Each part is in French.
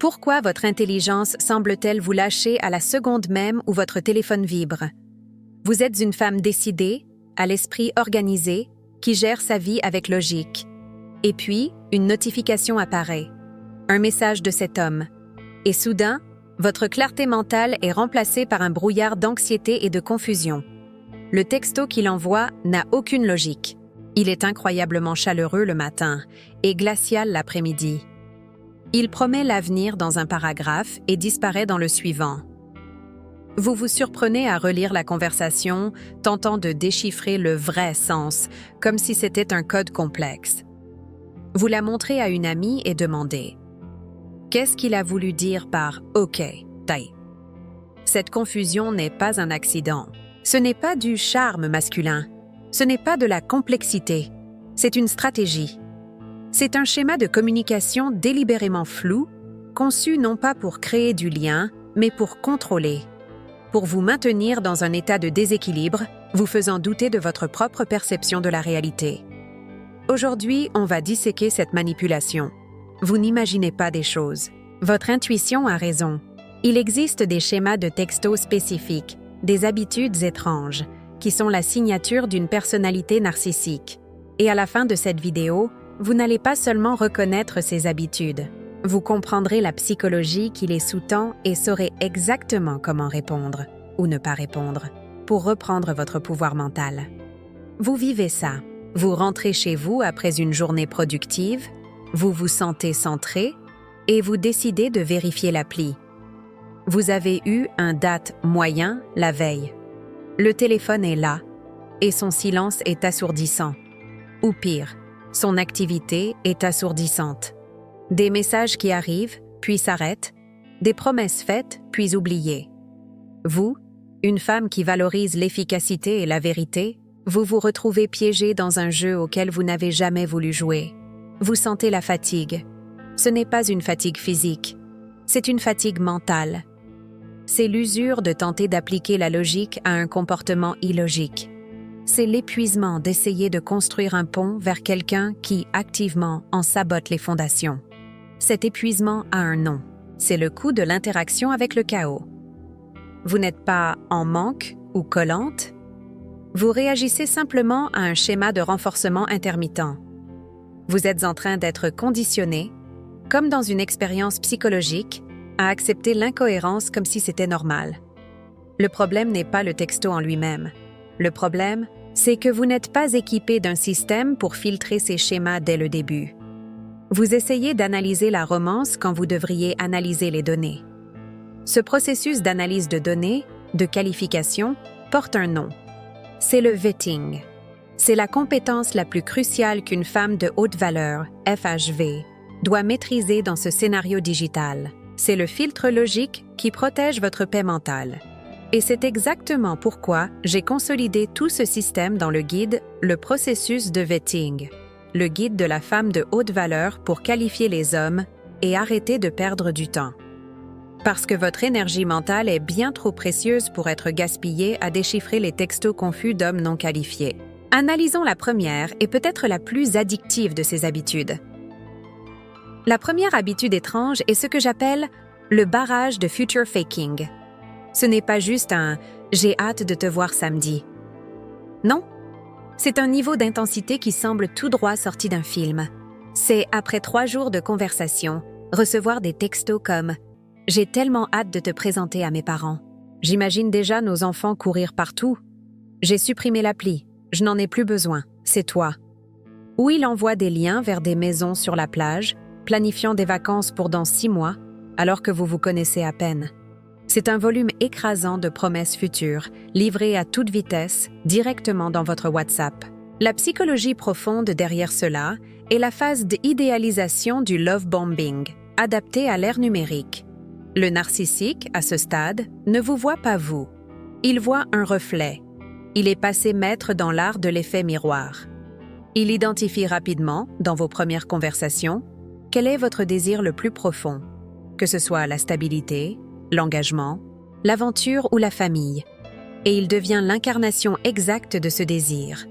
Pourquoi votre intelligence semble-t-elle vous lâcher à la seconde même où votre téléphone vibre? Vous êtes une femme décidée, à l'esprit organisé, qui gère sa vie avec logique. Et puis, une notification apparaît. Un message de cet homme. Et soudain, votre clarté mentale est remplacée par un brouillard d'anxiété et de confusion. Le texto qu'il envoie n'a aucune logique. Il est incroyablement chaleureux le matin et glacial l'après-midi. Il promet l'avenir dans un paragraphe et disparaît dans le suivant. Vous vous surprenez à relire la conversation, tentant de déchiffrer le vrai sens, comme si c'était un code complexe. Vous la montrez à une amie et demandez « Qu'est-ce qu'il a voulu dire par « OK, taille » ?» Cette confusion n'est pas un accident. Ce n'est pas du charme masculin. Ce n'est pas de la complexité. C'est une stratégie. C'est un schéma de communication délibérément flou, conçu non pas pour créer du lien, mais pour contrôler. Pour vous maintenir dans un état de déséquilibre, vous faisant douter de votre propre perception de la réalité. Aujourd'hui, on va disséquer cette manipulation. Vous n'imaginez pas des choses. Votre intuition a raison. Il existe des schémas de texto spécifiques, des habitudes étranges, qui sont la signature d'une personnalité narcissique. Et à la fin de cette vidéo, vous n'allez pas seulement reconnaître ces habitudes. Vous comprendrez la psychologie qui les sous-tend et saurez exactement comment répondre, ou ne pas répondre, pour reprendre votre pouvoir mental. Vous vivez ça. Vous rentrez chez vous après une journée productive, vous vous sentez centré et vous décidez de vérifier l'appli. Vous avez eu un date moyen la veille. Le téléphone est là et son silence est assourdissant. Ou pire, son activité est assourdissante. Des messages qui arrivent, puis s'arrêtent, des promesses faites, puis oubliées. Vous, une femme qui valorise l'efficacité et la vérité, vous vous retrouvez piégé dans un jeu auquel vous n'avez jamais voulu jouer. Vous sentez la fatigue. Ce n'est pas une fatigue physique, c'est une fatigue mentale. C'est l'usure de tenter d'appliquer la logique à un comportement illogique. C'est l'épuisement d'essayer de construire un pont vers quelqu'un qui, activement, en sabote les fondations. Cet épuisement a un nom. C'est le coût de l'interaction avec le chaos. Vous n'êtes pas en manque ou collante. Vous réagissez simplement à un schéma de renforcement intermittent. Vous êtes en train d'être conditionné, comme dans une expérience psychologique, à accepter l'incohérence comme si c'était normal. Le problème n'est pas le texto en lui-même. Le problème, c'est que vous n'êtes pas équipé d'un système pour filtrer ces schémas dès le début. Vous essayez d'analyser la romance quand vous devriez analyser les données. Ce processus d'analyse de données, de qualification, porte un nom. C'est le vetting. C'est la compétence la plus cruciale qu'une femme de haute valeur, FHV, doit maîtriser dans ce scénario digital. C'est le filtre logique qui protège votre paix mentale. Et c'est exactement pourquoi j'ai consolidé tout ce système dans le guide « Le processus de vetting », le guide de la femme de haute valeur pour qualifier les hommes et arrêter de perdre du temps. Parce que votre énergie mentale est bien trop précieuse pour être gaspillée à déchiffrer les textos confus d'hommes non qualifiés. Analysons la première et peut-être la plus addictive de ces habitudes. La première habitude étrange est ce que j'appelle le barrage de future faking. Ce n'est pas juste un « j'ai hâte de te voir samedi ». Non, c'est un niveau d'intensité qui semble tout droit sorti d'un film. C'est, après 3 jours de conversation, recevoir des textos comme « j'ai tellement hâte de te présenter à mes parents. J'imagine déjà nos enfants courir partout. J'ai supprimé l'appli. Je n'en ai plus besoin. C'est toi. » Ou il envoie des liens vers des maisons sur la plage, planifiant des vacances pour dans 6 mois, alors que vous vous connaissez à peine. C'est un volume écrasant de promesses futures, livrées à toute vitesse, directement dans votre WhatsApp. La psychologie profonde derrière cela est la phase d'idéalisation du love bombing, adaptée à l'ère numérique. Le narcissique, à ce stade, ne vous voit pas vous. Il voit un reflet. Il est passé maître dans l'art de l'effet miroir. Il identifie rapidement, dans vos premières conversations, quel est votre désir le plus profond, que ce soit la stabilité, l'engagement, l'aventure ou la famille, et il devient l'incarnation exacte de ce désir.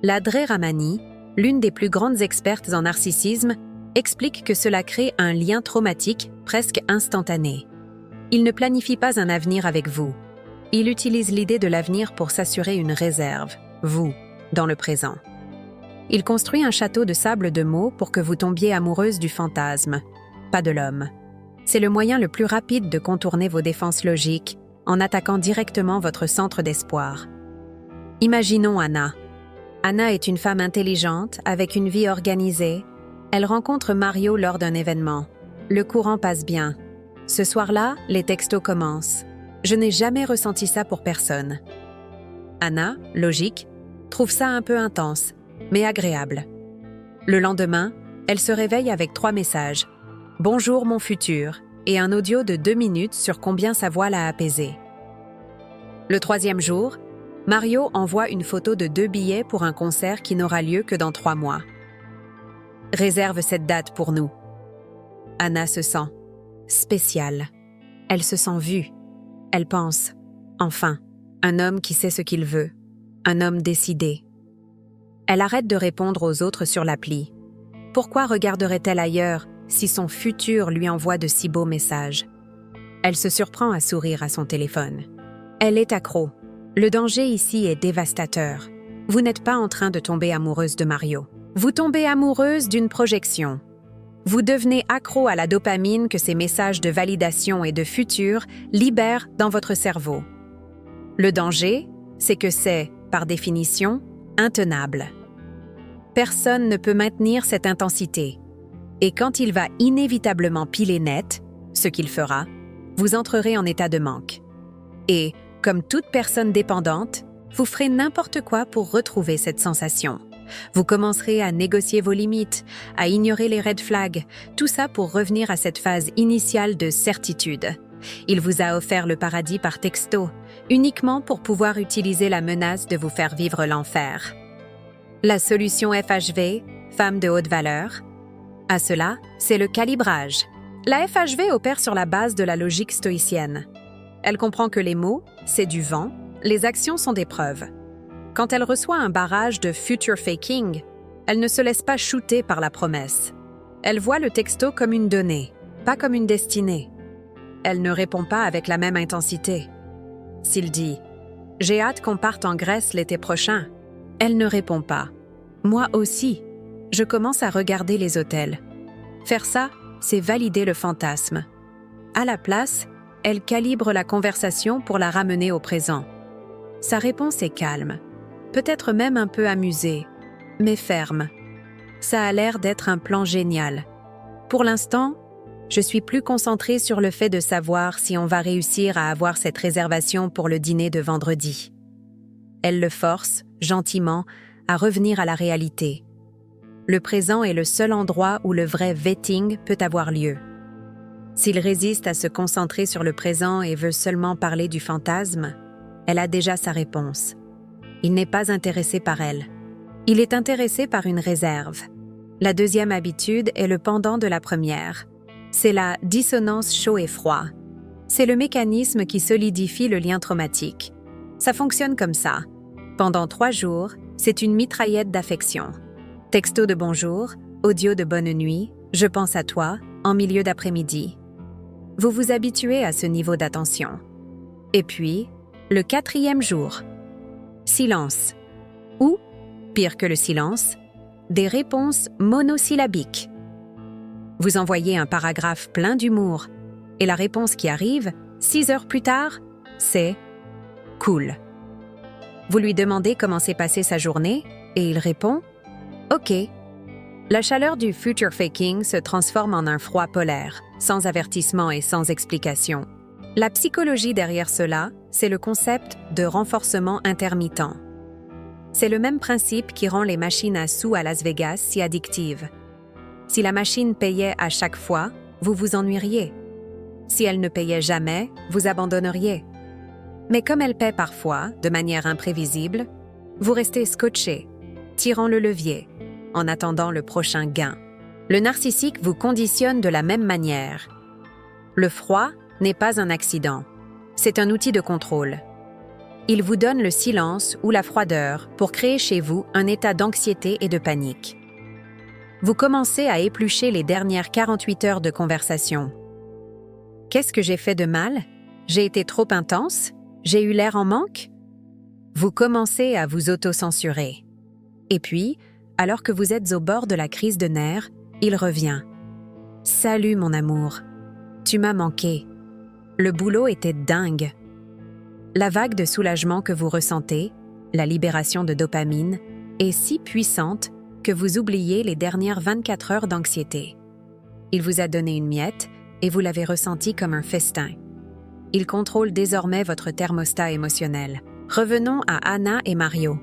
La Ramani, l'une des plus grandes expertes en narcissisme, explique que cela crée un lien traumatique presque instantané. Il ne planifie pas un avenir avec vous. Il utilise l'idée de l'avenir pour s'assurer une réserve, vous, dans le présent. Il construit un château de sable de mots pour que vous tombiez amoureuse du fantasme, pas de l'homme. C'est le moyen le plus rapide de contourner vos défenses logiques en attaquant directement votre centre d'espoir. Imaginons Anna. Anna est une femme intelligente, avec une vie organisée. Elle rencontre Mario lors d'un événement. Le courant passe bien. Ce soir-là, les textos commencent. Je n'ai jamais ressenti ça pour personne. Anna, logique, trouve ça un peu intense, mais agréable. Le lendemain, elle se réveille avec 3 messages. « Bonjour mon futur » et un audio de 2 minutes sur combien sa voix l'a apaisé. Le 3e jour, Mario envoie une photo de 2 billets pour un concert qui n'aura lieu que dans 3 mois. Réserve cette date pour nous. Anna se sent spéciale. Elle se sent vue. Elle pense, enfin, un homme qui sait ce qu'il veut, un homme décidé. Elle arrête de répondre aux autres sur l'appli. Pourquoi regarderait-elle ailleurs si son futur lui envoie de si beaux messages? Elle se surprend à sourire à son téléphone. Elle est accro. Le danger ici est dévastateur. Vous n'êtes pas en train de tomber amoureuse de Mario. Vous tombez amoureuse d'une projection. Vous devenez accro à la dopamine que ces messages de validation et de futur libèrent dans votre cerveau. Le danger, c'est que c'est, par définition, intenable. Personne ne peut maintenir cette intensité. Et quand il va inévitablement piler net, ce qu'il fera, vous entrerez en état de manque. Et, comme toute personne dépendante, vous ferez n'importe quoi pour retrouver cette sensation. Vous commencerez à négocier vos limites, à ignorer les red flags, tout ça pour revenir à cette phase initiale de certitude. Il vous a offert le paradis par texto, uniquement pour pouvoir utiliser la menace de vous faire vivre l'enfer. La solution FHV, femme de haute valeur? À cela, c'est le calibrage. La FHV opère sur la base de la logique stoïcienne. Elle comprend que les mots, c'est du vent, les actions sont des preuves. Quand elle reçoit un barrage de future faking, elle ne se laisse pas shooter par la promesse. Elle voit le texto comme une donnée, pas comme une destinée. Elle ne répond pas avec la même intensité. S'il dit « J'ai hâte qu'on parte en Grèce l'été prochain », elle ne répond pas « Moi aussi, je commence à regarder les hôtels ». Faire ça, c'est valider le fantasme. À la place, elle calibre la conversation pour la ramener au présent. Sa réponse est calme, peut-être même un peu amusée, mais ferme. Ça a l'air d'être un plan génial. Pour l'instant, je suis plus concentrée sur le fait de savoir si on va réussir à avoir cette réservation pour le dîner de vendredi. Elle le force, gentiment, à revenir à la réalité. Le présent est le seul endroit où le vrai vetting peut avoir lieu. S'il résiste à se concentrer sur le présent et veut seulement parler du fantasme, elle a déjà sa réponse. Il n'est pas intéressé par elle. Il est intéressé par une réserve. La 2e habitude est le pendant de la première. C'est la dissonance chaud et froid. C'est le mécanisme qui solidifie le lien traumatique. Ça fonctionne comme ça. Pendant 3 jours, c'est une mitraillette d'affection. Texto de bonjour, audio de bonne nuit, je pense à toi, en milieu d'après-midi. Vous vous habituez à ce niveau d'attention. Et puis, le 4e jour. Silence. Ou, pire que le silence, des réponses monosyllabiques. Vous envoyez un paragraphe plein d'humour, et la réponse qui arrive, 6 heures plus tard, c'est « cool ». Vous lui demandez comment s'est passée sa journée, et il répond « OK ». La chaleur du future faking se transforme en un froid polaire, sans avertissement et sans explication. La psychologie derrière cela, c'est le concept de renforcement intermittent. C'est le même principe qui rend les machines à sous à Las Vegas si addictives. Si la machine payait à chaque fois, vous vous ennuieriez. Si elle ne payait jamais, vous abandonneriez. Mais comme elle paie parfois, de manière imprévisible, vous restez scotché, tirant le levier, en attendant le prochain gain. Le narcissique vous conditionne de la même manière. Le froid n'est pas un accident, c'est un outil de contrôle. Il vous donne le silence ou la froideur pour créer chez vous un état d'anxiété et de panique. Vous commencez à éplucher les dernières 48 heures de conversation. Qu'est-ce que j'ai fait de mal? J'ai été trop intense? J'ai eu l'air en manque? Vous commencez à vous auto-censurer. Et puis, alors que vous êtes au bord de la crise de nerfs, il revient. « Salut mon amour, tu m'as manqué. Le boulot était dingue. » La vague de soulagement que vous ressentez, la libération de dopamine, est si puissante que vous oubliez les dernières 24 heures d'anxiété. Il vous a donné une miette et vous l'avez ressenti comme un festin. Il contrôle désormais votre thermostat émotionnel. Revenons à Anna et Mario.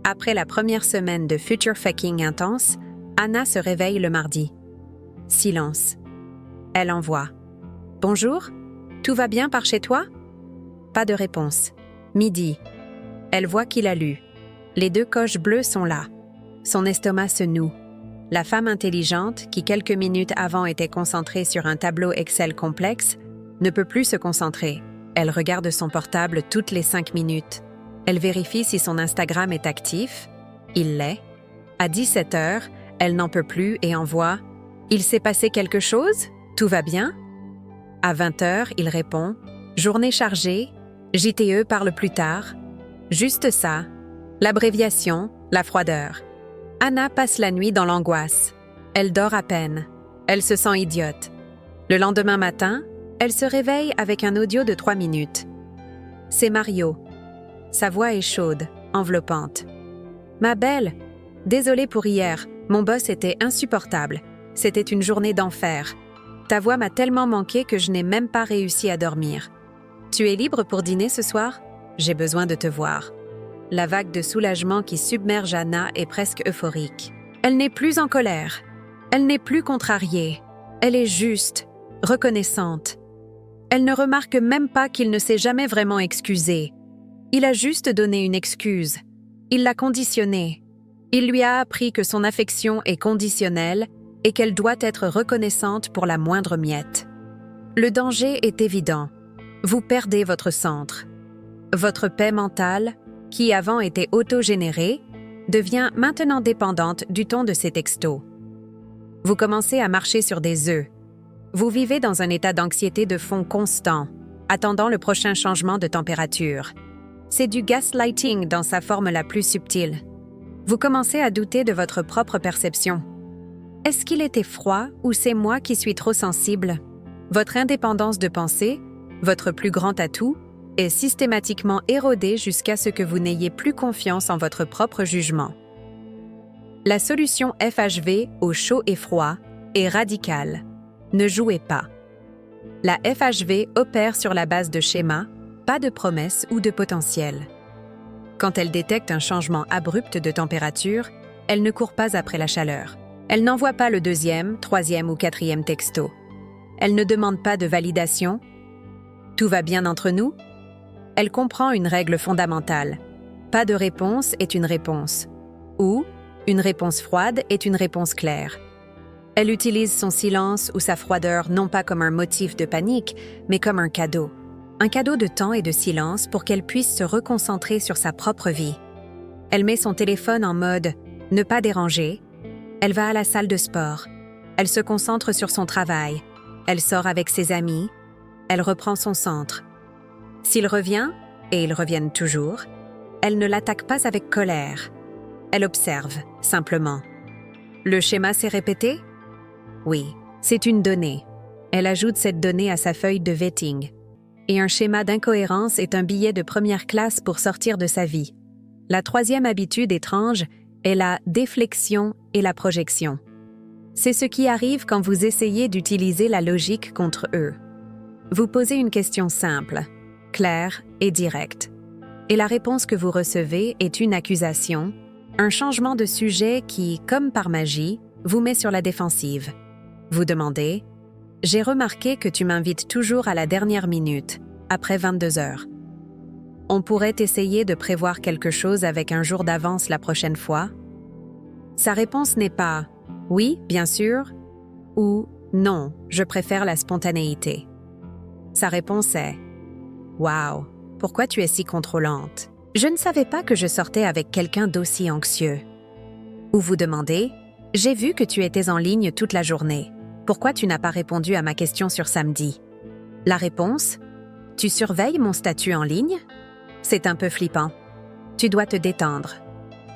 Après la première semaine de future fucking intense, Anna se réveille le mardi. Silence. Elle envoie. « Bonjour, tout va bien par chez toi ?» Pas de réponse. Midi. Elle voit qu'il a lu. Les 2 coches bleues sont là. Son estomac se noue. La femme intelligente, qui quelques minutes avant était concentrée sur un tableau Excel complexe, ne peut plus se concentrer. Elle regarde son portable toutes les 5 minutes. Elle vérifie si son Instagram est actif. Il l'est. À 17 heures, elle n'en peut plus et envoie « Il s'est passé quelque chose? Tout va bien? » À 20 heures, il répond « Journée chargée, JTE parle plus tard. » Juste ça, l'abréviation, la froideur. Anna passe la nuit dans l'angoisse. Elle dort à peine. Elle se sent idiote. Le lendemain matin, elle se réveille avec un audio de 3 minutes. C'est Mario. Sa voix est chaude, enveloppante. « Ma belle, désolée pour hier, mon boss était insupportable. C'était une journée d'enfer. Ta voix m'a tellement manqué que je n'ai même pas réussi à dormir. Tu es libre pour dîner ce soir? J'ai besoin de te voir. » La vague de soulagement qui submerge Anna est presque euphorique. Elle n'est plus en colère. Elle n'est plus contrariée. Elle est juste, reconnaissante. Elle ne remarque même pas qu'il ne s'est jamais vraiment excusé. Il a juste donné une excuse. Il l'a conditionnée. Il lui a appris que son affection est conditionnelle et qu'elle doit être reconnaissante pour la moindre miette. Le danger est évident. Vous perdez votre centre. Votre paix mentale, qui avant était autogénérée, devient maintenant dépendante du ton de ses textos. Vous commencez à marcher sur des œufs. Vous vivez dans un état d'anxiété de fond constant, attendant le prochain changement de température. C'est du gaslighting dans sa forme la plus subtile. Vous commencez à douter de votre propre perception. Est-ce qu'il était froid ou c'est moi qui suis trop sensible? Votre indépendance de pensée, votre plus grand atout, est systématiquement érodée jusqu'à ce que vous n'ayez plus confiance en votre propre jugement. La solution FHV au chaud et froid est radicale. Ne jouez pas. La FHV opère sur la base de schémas, pas de promesses ou de potentiel. Quand elle détecte un changement abrupt de température, elle ne court pas après la chaleur. Elle n'envoie pas le 2e, 3e ou 4e texto. Elle ne demande pas de validation. Tout va bien entre nous? Elle comprend une règle fondamentale. Pas de réponse est une réponse. Ou une réponse froide est une réponse claire. Elle utilise son silence ou sa froideur non pas comme un motif de panique, mais comme un cadeau. Un cadeau de temps et de silence pour qu'elle puisse se reconcentrer sur sa propre vie. Elle met son téléphone en mode « ne pas déranger ». Elle va à la salle de sport. Elle se concentre sur son travail. Elle sort avec ses amis. Elle reprend son centre. S'il revient, et ils reviennent toujours, elle ne l'attaque pas avec colère. Elle observe, simplement. Le schéma s'est répété? Oui, c'est une donnée. Elle ajoute cette donnée à sa feuille de vetting. Et un schéma d'incohérence est un billet de première classe pour sortir de sa vie. La 3e habitude étrange est la déflexion et la projection. C'est ce qui arrive quand vous essayez d'utiliser la logique contre eux. Vous posez une question simple, claire et directe. Et la réponse que vous recevez est une accusation, un changement de sujet qui, comme par magie, vous met sur la défensive. Vous demandez « J'ai remarqué que tu m'invites toujours à la dernière minute, après 22 heures. On pourrait essayer de prévoir quelque chose avec un jour d'avance la prochaine fois ?» Sa réponse n'est pas « Oui, bien sûr » ou « Non, je préfère la spontanéité ». Sa réponse est « Wow, pourquoi tu es si contrôlante? Je ne savais pas que je sortais avec quelqu'un d'aussi anxieux. » Ou vous demandez J'ai vu que tu étais en ligne toute la journée. Pourquoi tu n'as pas répondu à ma question sur samedi? La réponse? Tu surveilles mon statut en ligne? C'est un peu flippant. Tu dois te détendre.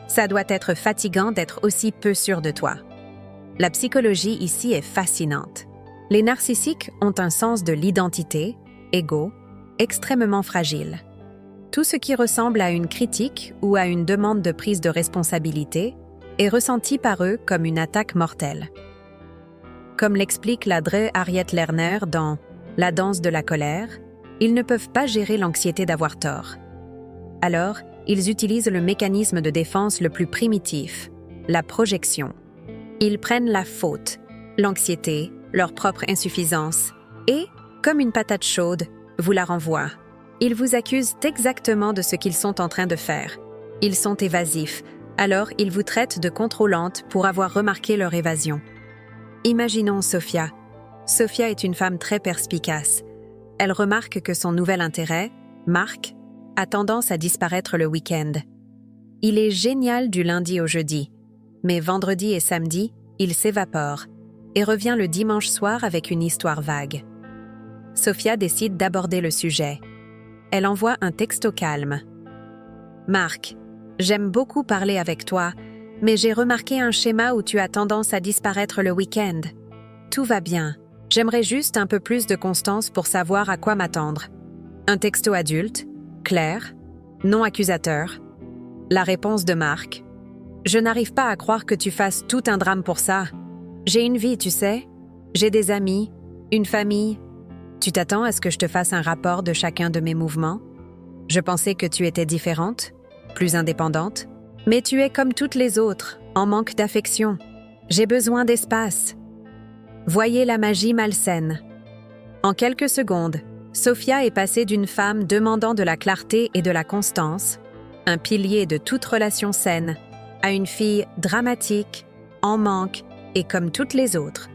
Ça doit être fatigant d'être aussi peu sûr de toi. La psychologie ici est fascinante. Les narcissiques ont un sens de l'identité, égo, extrêmement fragile. Tout ce qui ressemble à une critique ou à une demande de prise de responsabilité est ressenti par eux comme une attaque mortelle. Comme l'explique la Dre Harriet Lerner dans La danse de la colère, ils ne peuvent pas gérer l'anxiété d'avoir tort. Alors, ils utilisent le mécanisme de défense le plus primitif, la projection. Ils prennent la faute, l'anxiété, leur propre insuffisance, et, comme une patate chaude, vous la renvoient. Ils vous accusent exactement de ce qu'ils sont en train de faire. Ils sont évasifs, alors ils vous traitent de contrôlante pour avoir remarqué leur évasion. Imaginons Sophia. Sophia est une femme très perspicace. Elle remarque que son nouvel intérêt, Marc, a tendance à disparaître le week-end. Il est génial du lundi au jeudi, mais vendredi et samedi, il s'évapore et revient le dimanche soir avec une histoire vague. Sophia décide d'aborder le sujet. Elle envoie un texto calme. « Marc, j'aime beaucoup parler avec toi, mais j'ai remarqué un schéma où tu as tendance à disparaître le week-end. Tout va bien. J'aimerais juste un peu plus de constance pour savoir à quoi m'attendre. » Un texto adulte, clair, non accusateur. La réponse de Marc. « Je n'arrive pas à croire que tu fasses tout un drame pour ça. J'ai une vie, tu sais. J'ai des amis, une famille. Tu t'attends à ce que je te fasse un rapport de chacun de mes mouvements? Je pensais que tu étais différente, plus indépendante. Mais tu es comme toutes les autres, en manque d'affection. J'ai besoin d'espace. » Voyez la magie malsaine. En quelques secondes, Sophia est passée d'une femme demandant de la clarté et de la constance, un pilier de toute relation saine, à une fille dramatique, en manque et comme toutes les autres.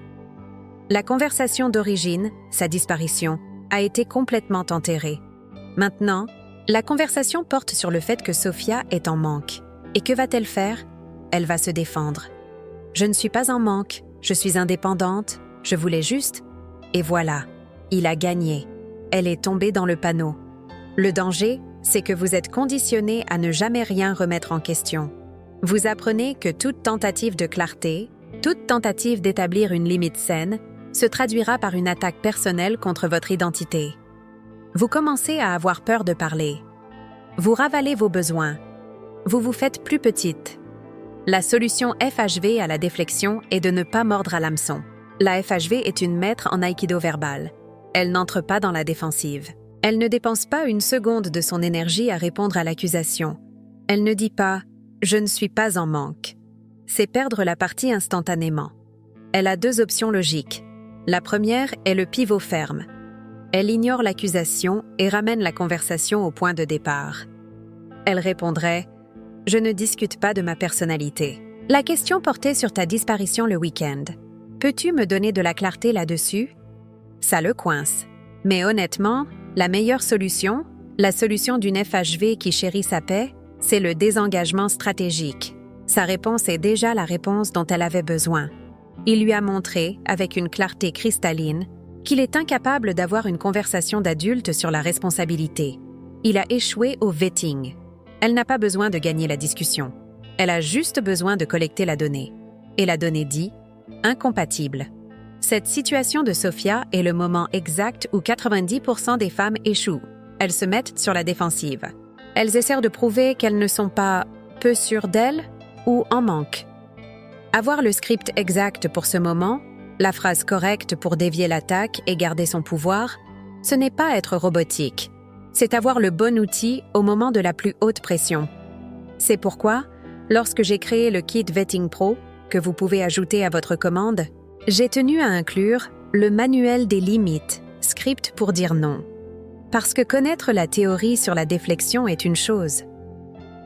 La conversation d'origine, sa disparition, a été complètement enterrée. Maintenant, la conversation porte sur le fait que Sophia est en manque. Et que va-t-elle faire? Elle va se défendre. « Je ne suis pas en manque, je suis indépendante, je voulais juste... » Et voilà, il a gagné. Elle est tombée dans le panneau. Le danger, c'est que vous êtes conditionné à ne jamais rien remettre en question. Vous apprenez que toute tentative de clarté, toute tentative d'établir une limite saine, se traduira par une attaque personnelle contre votre identité. Vous commencez à avoir peur de parler. Vous ravalez vos besoins. Vous vous faites plus petite. La solution FHV à la déflexion est de ne pas mordre à l'hameçon. La FHV est une maître en aïkido verbal. Elle n'entre pas dans la défensive. Elle ne dépense pas une seconde de son énergie à répondre à l'accusation. Elle ne dit pas « je ne suis pas en manque ». C'est perdre la partie instantanément. Elle a deux options logiques. La première est le pivot ferme. Elle ignore l'accusation et ramène la conversation au point de départ. Elle répondrait « je ne discute pas de ma personnalité. La question portait sur ta disparition le week-end. Peux-tu me donner de la clarté là-dessus ?» Ça le coince. Mais honnêtement, la meilleure solution, la solution d'une FHV qui chérit sa paix, c'est le désengagement stratégique. Sa réponse est déjà la réponse dont elle avait besoin. Il lui a montré, avec une clarté cristalline, qu'il est incapable d'avoir une conversation d'adulte sur la responsabilité. Il a échoué au vetting. Elle n'a pas besoin de gagner la discussion. Elle a juste besoin de collecter la donnée. Et la donnée dit « incompatible ». Cette situation de Sophia est le moment exact où 90% des femmes échouent. Elles se mettent sur la défensive. Elles essaient de prouver qu'elles ne sont pas peu sûres d'elles ou en manque. Avoir le script exact pour ce moment, la phrase correcte pour dévier l'attaque et garder son pouvoir, ce n'est pas être robotique. C'est avoir le bon outil au moment de la plus haute pression. C'est pourquoi, lorsque j'ai créé le kit Vetting Pro, que vous pouvez ajouter à votre commande, j'ai tenu à inclure le manuel des limites, script pour dire non. Parce que connaître la théorie sur la déflexion est une chose.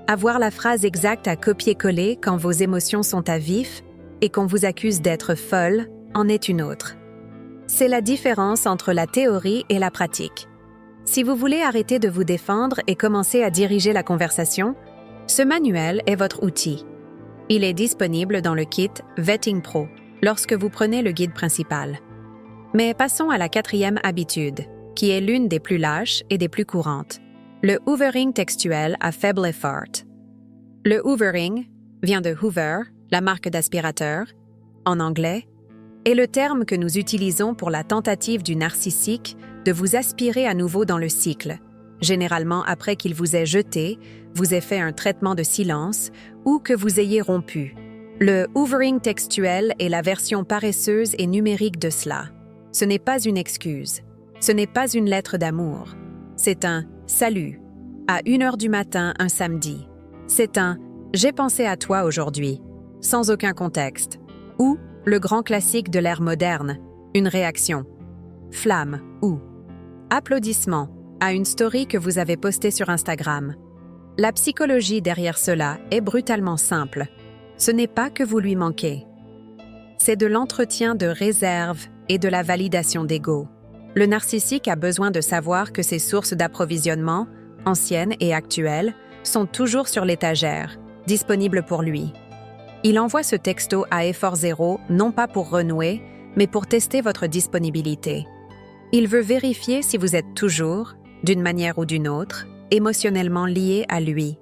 Avoir la phrase exacte à copier-coller quand vos émotions sont à vif et qu'on vous accuse d'être folle en est une autre. C'est la différence entre la théorie et la pratique. Si vous voulez arrêter de vous défendre et commencer à diriger la conversation, ce manuel est votre outil. Il est disponible dans le kit Vetting Pro lorsque vous prenez le guide principal. Mais passons à la 4e habitude, qui est l'une des plus lâches et des plus courantes, le hoovering textuel à faible effort. Le hoovering vient de Hoover, la marque d'aspirateur, en anglais, est le terme que nous utilisons pour la tentative du narcissique de vous aspirer à nouveau dans le cycle, généralement après qu'il vous ait jeté, vous ait fait un traitement de silence ou que vous ayez rompu. Le hoovering textuel est la version paresseuse et numérique de cela. Ce n'est pas une excuse. Ce n'est pas une lettre d'amour. C'est un « salut » à 1h du matin un samedi. C'est un « j'ai pensé à toi aujourd'hui » sans aucun contexte. Ou le grand classique de l'ère moderne, une réaction. Flamme ou applaudissement à une story que vous avez postée sur Instagram. La psychologie derrière cela est brutalement simple. Ce n'est pas que vous lui manquez. C'est de l'entretien de réserve et de la validation d'ego. Le narcissique a besoin de savoir que ses sources d'approvisionnement, anciennes et actuelles, sont toujours sur l'étagère, disponibles pour lui. Il envoie ce texto à effort zéro, non pas pour renouer, mais pour tester votre disponibilité. Il veut vérifier si vous êtes toujours, d'une manière ou d'une autre, émotionnellement lié à lui.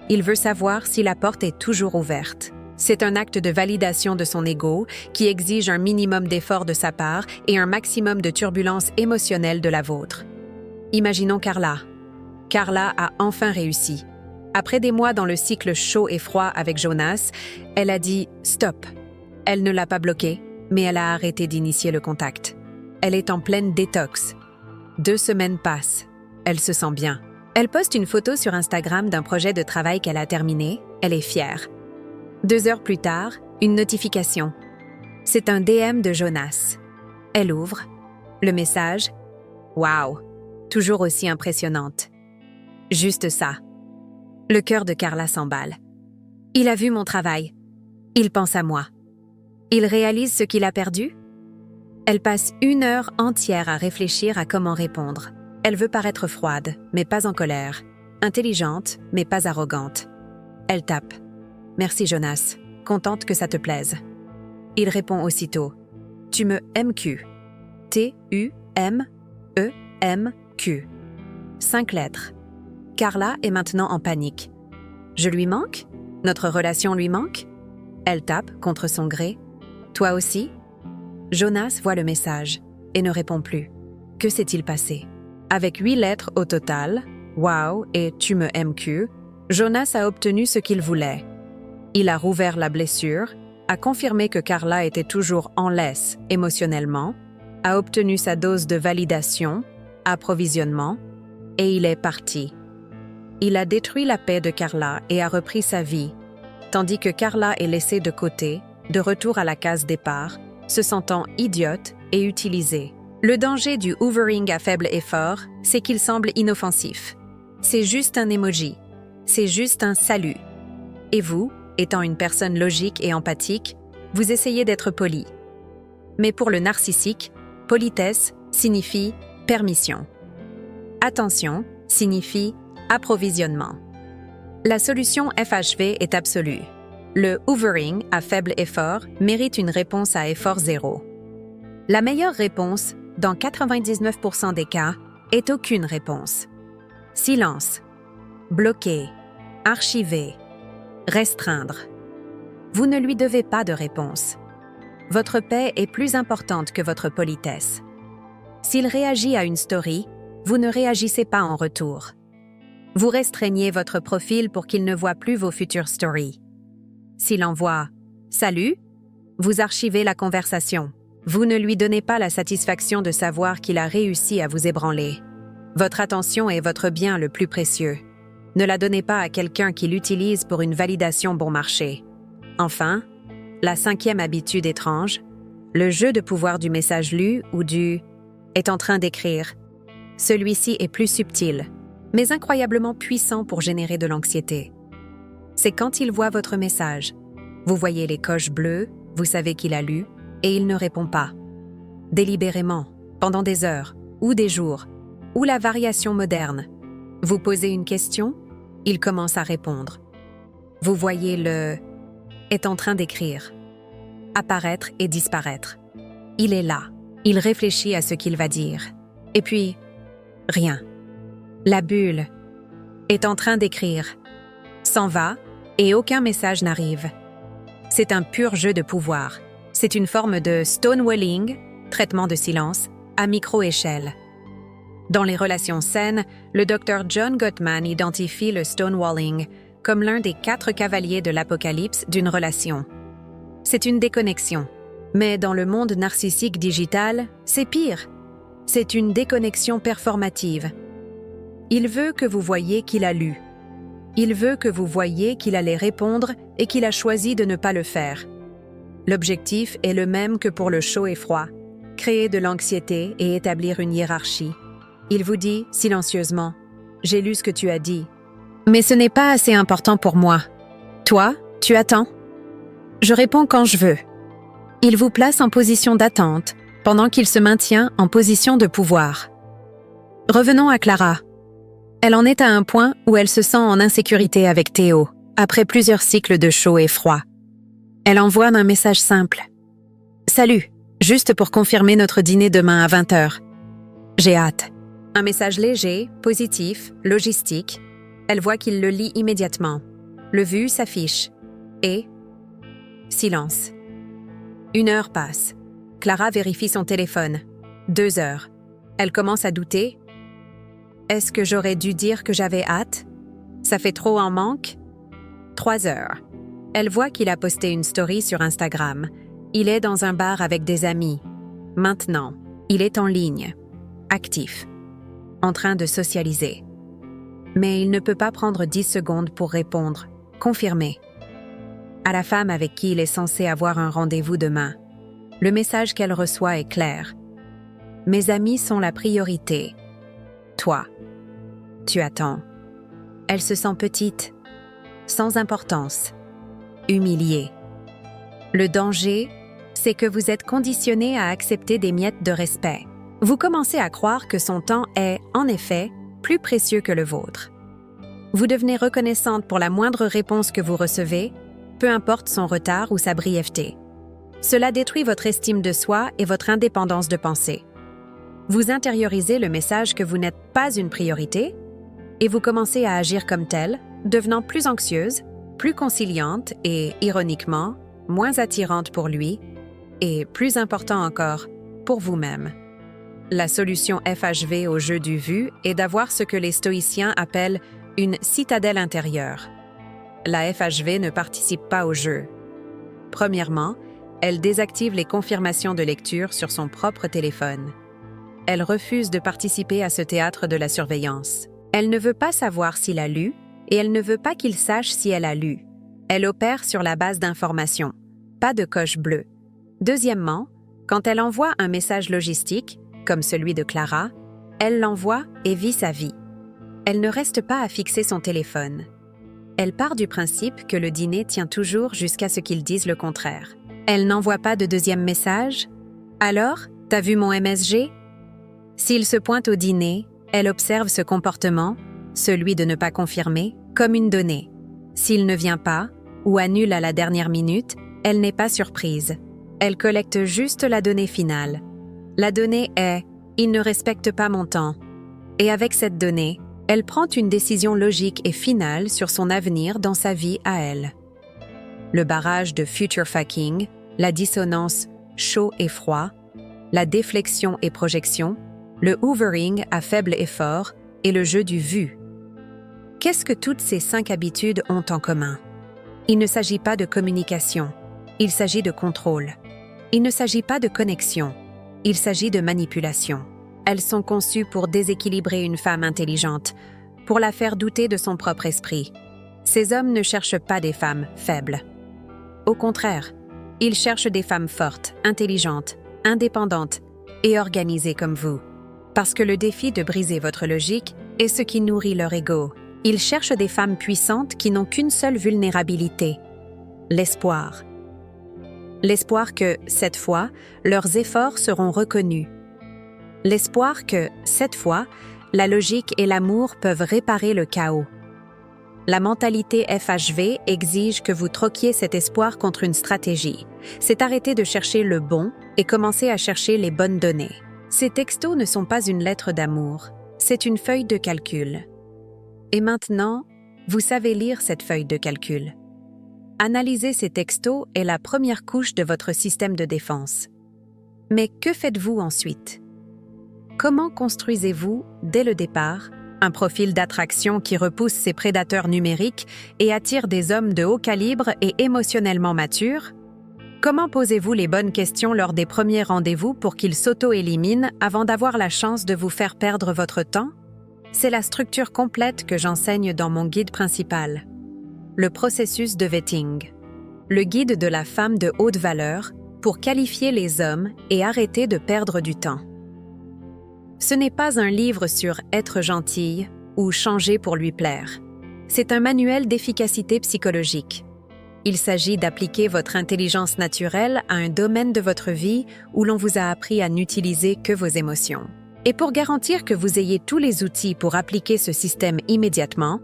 Il veut savoir si la porte est toujours ouverte. C'est un acte de validation de son ego qui exige un minimum d'effort de sa part et un maximum de turbulence émotionnelle de la vôtre. Imaginons Carla. Carla a enfin réussi. Après des mois dans le cycle chaud et froid avec Jonas, elle a dit « stop ». Elle ne l'a pas bloqué, mais elle a arrêté d'initier le contact. Elle est en pleine détox. 2 semaines passent. Elle se sent bien. Elle poste une photo sur Instagram d'un projet de travail qu'elle a terminé. Elle est fière. 2 heures plus tard, une notification. C'est un DM de Jonas. Elle ouvre. Le message « Waouh !» Toujours aussi impressionnante. Juste ça. Le cœur de Carla s'emballe. Il a vu mon travail. Il pense à moi. Il réalise ce qu'il a perdu? Elle passe 1 heure entière à réfléchir à comment répondre. Elle veut paraître froide, mais pas en colère. Intelligente, mais pas arrogante. Elle tape. « Merci Jonas. Contente que ça te plaise. » Il répond aussitôt. « Tu me MQ. T-U-M-E-M-Q. 5 lettres. » Carla est maintenant en panique. « Je lui manque? Notre relation lui manque? » Elle tape contre son gré. « Toi aussi? » Jonas voit le message et ne répond plus. Que s'est-il passé? Avec 8 lettres au total, wow et tu me MQ, Jonas a obtenu ce qu'il voulait. Il a rouvert la blessure, a confirmé que Carla était toujours en laisse émotionnellement, a obtenu sa dose de validation, approvisionnement, et il est parti. Il a détruit la paix de Carla et a repris sa vie, tandis que Carla est laissée de côté, de retour à la case départ, se sentant idiote et utilisée. Le danger du hoovering à faible effort, c'est qu'il semble inoffensif. C'est juste un emoji. C'est juste un salut. Et vous, étant une personne logique et empathique, vous essayez d'être poli. Mais pour le narcissique, politesse signifie permission. Attention signifie approvisionnement. La solution FHV est absolue. Le hoovering à faible effort mérite une réponse à effort zéro. La meilleure réponse, dans 99% des cas, est aucune réponse. Silence. Bloquer. Archiver. Restreindre. Vous ne lui devez pas de réponse. Votre paix est plus importante que votre politesse. S'il réagit à une story, vous ne réagissez pas en retour. Vous restreignez votre profil pour qu'il ne voit plus vos futures stories. S'il envoie « Salut », vous archivez la conversation. Vous ne lui donnez pas la satisfaction de savoir qu'il a réussi à vous ébranler. Votre attention est votre bien le plus précieux. Ne la donnez pas à quelqu'un qui l'utilise pour une validation bon marché. Enfin, la 5e habitude étrange, le jeu de pouvoir du message lu ou du « est en train d'écrire ». Celui-ci est plus subtil, mais incroyablement puissant pour générer de l'anxiété. C'est quand il voit votre message. Vous voyez les coches bleues, vous savez qu'il a lu, et il ne répond pas. Délibérément, pendant des heures, ou des jours, ou la variation moderne. Vous posez une question, il commence à répondre. Vous voyez le est en train d'écrire. Apparaître et disparaître. Il est là. Il réfléchit à ce qu'il va dire. Et puis, rien. La bulle est en train d'écrire. S'en va et aucun message n'arrive. C'est un pur jeu de pouvoir. C'est une forme de stonewalling, traitement de silence, à micro-échelle. Dans les relations saines, le Dr. John Gottman identifie le stonewalling comme l'un des 4 cavaliers de l'apocalypse d'une relation. C'est une déconnexion. Mais dans le monde narcissique digital, c'est pire. C'est une déconnexion performative. Il veut que vous voyiez qu'il a lu. Il veut que vous voyiez qu'il allait répondre et qu'il a choisi de ne pas le faire. L'objectif est le même que pour le chaud et froid, créer de l'anxiété et établir une hiérarchie. Il vous dit silencieusement « J'ai lu ce que tu as dit. Mais ce n'est pas assez important pour moi. Toi, tu attends. Je réponds quand je veux. » Il vous place en position d'attente, pendant qu'il se maintient en position de pouvoir. Revenons à Clara. Elle en est à un point où elle se sent en insécurité avec Théo, après plusieurs cycles de chaud et froid. Elle envoie un message simple. « Salut, juste pour confirmer notre dîner demain à 20h. J'ai hâte. » Un message léger, positif, logistique. Elle voit qu'il le lit immédiatement. Le vu s'affiche. Et... silence. 1 heure passe. Clara vérifie son téléphone. 2 heures. Elle commence à douter. Est-ce que j'aurais dû dire que j'avais hâte? Ça fait trop en manque? 3 heures. Elle voit qu'il a posté une story sur Instagram. Il est dans un bar avec des amis. Maintenant, il est en ligne. Actif. En train de socialiser. Mais il ne peut pas prendre 10 secondes pour répondre. Confirmer. À la femme avec qui il est censé avoir un rendez-vous demain. Le message qu'elle reçoit est clair. Mes amis sont la priorité. Toi, tu attends. Elle se sent petite, sans importance, humiliée. Le danger, c'est que vous êtes conditionné à accepter des miettes de respect. Vous commencez à croire que son temps est, en effet, plus précieux que le vôtre. Vous devenez reconnaissante pour la moindre réponse que vous recevez, peu importe son retard ou sa brièveté. Cela détruit votre estime de soi et votre indépendance de pensée. Vous intériorisez le message que vous n'êtes pas une priorité et vous commencez à agir comme tel, devenant plus anxieuse, plus conciliante et, ironiquement, moins attirante pour lui et, plus important encore, pour vous-même. La solution FHV au jeu du vu est d'avoir ce que les stoïciens appellent une citadelle intérieure. La FHV ne participe pas au jeu. Premièrement, elle désactive les confirmations de lecture sur son propre téléphone. Elle refuse de participer à ce théâtre de la surveillance. Elle ne veut pas savoir s'il a lu et elle ne veut pas qu'il sache si elle a lu. Elle opère sur la base d'informations, pas de coche bleue. Deuxièmement, quand elle envoie un message logistique, comme celui de Clara, elle l'envoie et vit sa vie. Elle ne reste pas à fixer son téléphone. Elle part du principe que le dîner tient toujours jusqu'à ce qu'ils disent le contraire. Elle n'envoie pas de deuxième message. Alors, t'as vu mon MSG? S'il se pointe au dîner, elle observe ce comportement, celui de ne pas confirmer, comme une donnée. S'il ne vient pas, ou annule à la dernière minute, elle n'est pas surprise. Elle collecte juste la donnée finale. La donnée est « il ne respecte pas mon temps ». Et avec cette donnée, elle prend une décision logique et finale sur son avenir dans sa vie à elle. Le barrage de future fucking, la dissonance chaud et froid, la déflexion et projection, le hoovering à faible effort et le jeu du vu. Qu'est-ce que toutes ces 5 habitudes ont en commun? Il ne s'agit pas de communication, il s'agit de contrôle. Il ne s'agit pas de connexion, il s'agit de manipulation. Elles sont conçues pour déséquilibrer une femme intelligente, pour la faire douter de son propre esprit. Ces hommes ne cherchent pas des femmes faibles. Au contraire, ils cherchent des femmes fortes, intelligentes, indépendantes et organisées comme vous. Parce que le défi de briser votre logique est ce qui nourrit leur ego. Ils cherchent des femmes puissantes qui n'ont qu'une seule vulnérabilité, l'espoir. L'espoir que, cette fois, leurs efforts seront reconnus. L'espoir que, cette fois, la logique et l'amour peuvent réparer le chaos. La mentalité FHV exige que vous troquiez cet espoir contre une stratégie. C'est arrêter de chercher le bon et commencer à chercher les bonnes données. Ces textos ne sont pas une lettre d'amour, c'est une feuille de calcul. Et maintenant, vous savez lire cette feuille de calcul. Analyser ces textos est la première couche de votre système de défense. Mais que faites-vous ensuite? Comment construisez-vous, dès le départ, un profil d'attraction qui repousse ses prédateurs numériques et attire des hommes de haut calibre et émotionnellement matures? Comment posez-vous les bonnes questions lors des premiers rendez-vous pour qu'ils s'auto-éliminent avant d'avoir la chance de vous faire perdre votre temps? C'est la structure complète que j'enseigne dans mon guide principal. Le processus de vetting. Le guide de la femme de haute valeur pour qualifier les hommes et arrêter de perdre du temps. Ce n'est pas un livre sur être gentille ou changer pour lui plaire. C'est un manuel d'efficacité psychologique. Il s'agit d'appliquer votre intelligence naturelle à un domaine de votre vie où l'on vous a appris à n'utiliser que vos émotions. Et pour garantir que vous ayez tous les outils pour appliquer ce système immédiatement,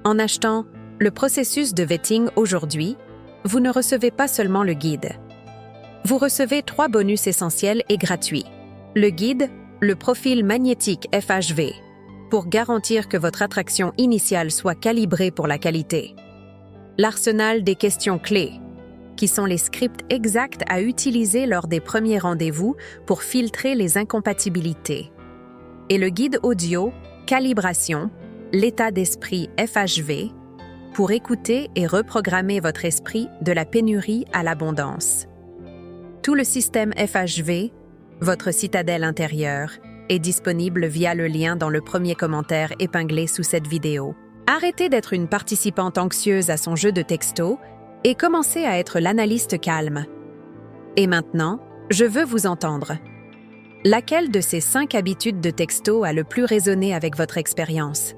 en achetant le processus de vetting aujourd'hui, vous ne recevez pas seulement le guide. Vous recevez 3 bonus essentiels et gratuits. Le guide, le profil magnétique FHV, pour garantir que votre attraction initiale soit calibrée pour la qualité. L'arsenal des questions clés, qui sont les scripts exacts à utiliser lors des premiers rendez-vous pour filtrer les incompatibilités. Et le guide audio, calibration, l'état d'esprit FHV, pour écouter et reprogrammer votre esprit de la pénurie à l'abondance. Tout le système FHV, votre citadelle intérieure, est disponible via le lien dans le premier commentaire épinglé sous cette vidéo. Arrêtez d'être une participante anxieuse à son jeu de texto et commencez à être l'analyste calme. Et maintenant, je veux vous entendre. Laquelle de ces 5 habitudes de texto a le plus résonné avec votre expérience?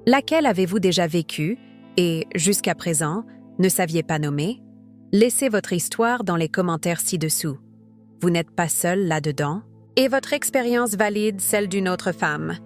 Laquelle avez-vous déjà vécue et, jusqu'à présent, ne saviez pas nommer? Laissez votre histoire dans les commentaires ci-dessous. Vous n'êtes pas seul là-dedans, et votre expérience valide celle d'une autre femme.